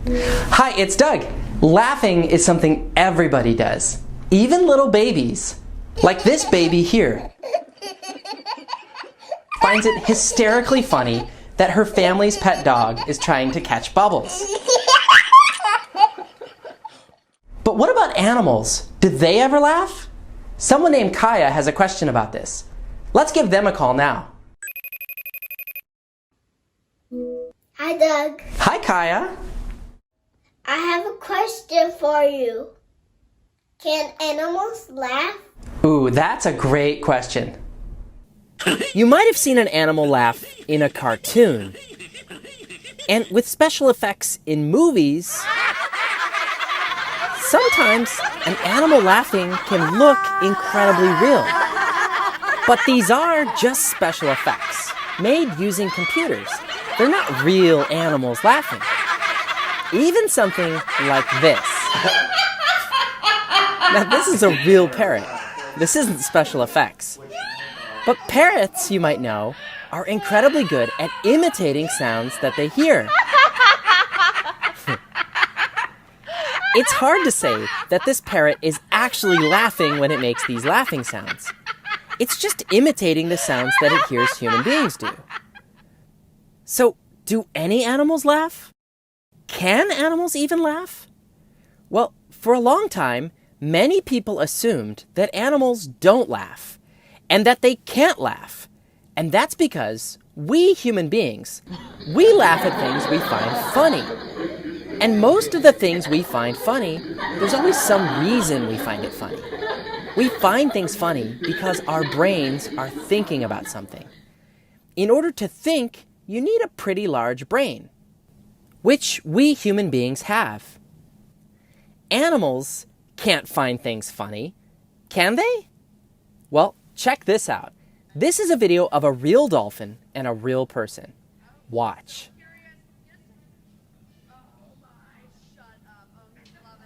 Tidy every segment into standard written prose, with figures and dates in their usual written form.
Hi, it's Doug. Laughing is something everybody does, even little babies. Like this baby here. Finds it hysterically funny that her family's pet dog is trying to catch bubbles. But what about animals? Do they ever laugh? Someone named Kaya has a question about this. Let's give them a call now. Hi, Doug. Hi, Kaya. I have a question for you. Can animals laugh? Ooh, that's a great question. You might have seen an animal laugh in a cartoon. And with special effects in movies, sometimes an animal laughing can look incredibly real. But these are just special effects, made using computers. They're not real animals laughing. Even something like this. Now this is a real parrot. This isn't special effects. But parrots, you might know, are incredibly good at imitating sounds that they hear. It's hard to say that this parrot is actually laughing when it makes these laughing sounds. It's just imitating the sounds that it hears human beings do. So, do any animals laugh? Can animals even laugh? Well, for a long time, many people assumed that animals don't laugh, and that they can't laugh. And that's because we human beings, we laugh at things we find funny. And most of the things we find funny, there's always some reason we find it funny. We find things funny because our brains are thinking about something. In order to think, you need a pretty large brain, which we human beings have. Animals can't find things funny, can they? Well, check this out. This is a video of a real dolphin and a real person. Watch.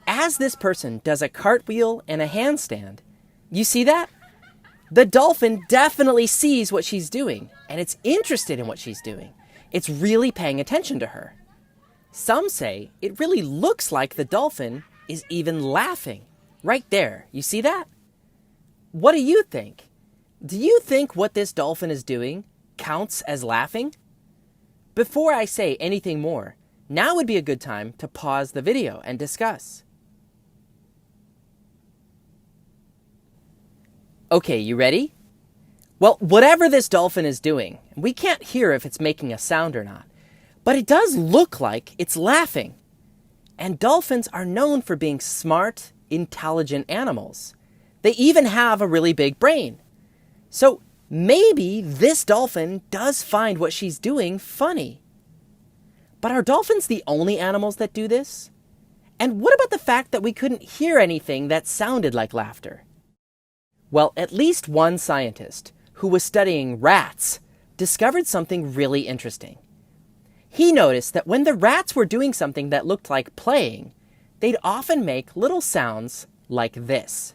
As this person does a cartwheel and a handstand, you see that? The dolphin definitely sees what she's doing, and it's interested in what she's doing. It's really paying attention to her. Some say it really looks like the dolphin is even laughing. Right there, you see that? What do you think? Do you think what this dolphin is doing counts as laughing? Before I say anything more, now would be a good time to pause the video and discuss. Okay, you ready? Well, whatever this dolphin is doing, we can't hear if it's making a sound or not, but it does look like it's laughing. And dolphins are known for being smart, intelligent animals. They even have a really big brain. So maybe this dolphin does find what she's doing funny. But are dolphins the only animals that do this? And what about the fact that we couldn't hear anything that sounded like laughter? Well, at least one scientist who was studying rats discovered something really interesting. He noticed that when the rats were doing something that looked like playing, they'd often make little sounds like this.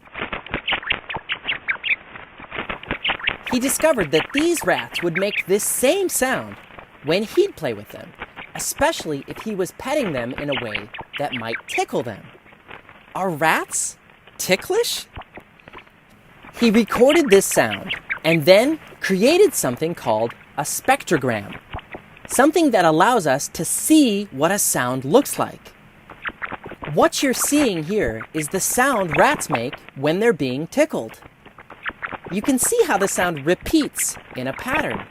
He discovered that these rats would make this same sound when he'd play with them, especially if he was petting them in a way that might tickle them. Are rats ticklish? He recorded this sound and then created something called a spectrogram, something that allows us to see what a sound looks like. What you're seeing here is the sound rats make when they're being tickled. You can see how the sound repeats in a pattern,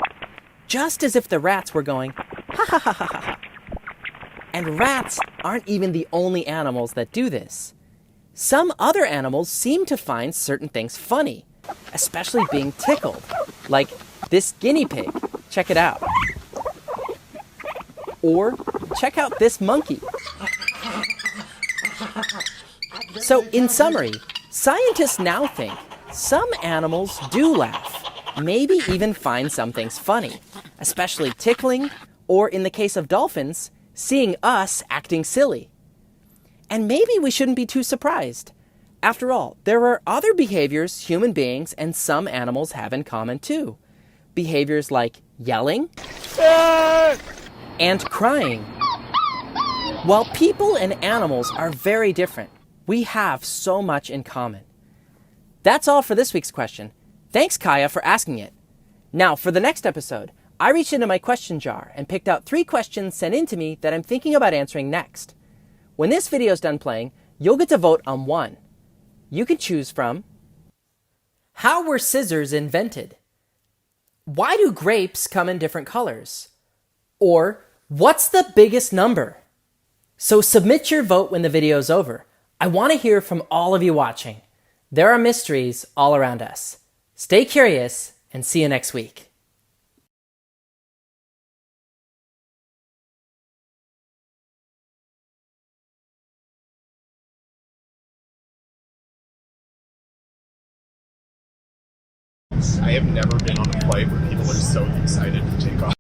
just as if the rats were going, ha ha ha ha ha ha. And rats aren't even the only animals that do this. Some other animals seem to find certain things funny, especially being tickled, like this guinea pig. Check it out. Or check out this monkey. So in summary, scientists now think some animals do laugh, maybe even find some things funny, especially tickling, or in the case of dolphins, seeing us acting silly. And maybe we shouldn't be too surprised. After all, there are other behaviors human beings and some animals have in common too. Behaviors like yelling and crying. While people and animals are very different, we have so much in common. That's all for this week's question. Thanks, Kaya, for asking it. Now, for the next episode, I reached into my question jar and picked out 3 questions sent in to me that I'm thinking about answering next. When this video's done playing, you'll get to vote on one. You can choose from: how were scissors invented? Why do grapes come in different colors? Or, what's the biggest number? So submit your vote when the video's over. I want to hear from all of you watching. There are mysteries all around us. Stay curious and see you next week. I have never been on a flight where people are so excited to take off.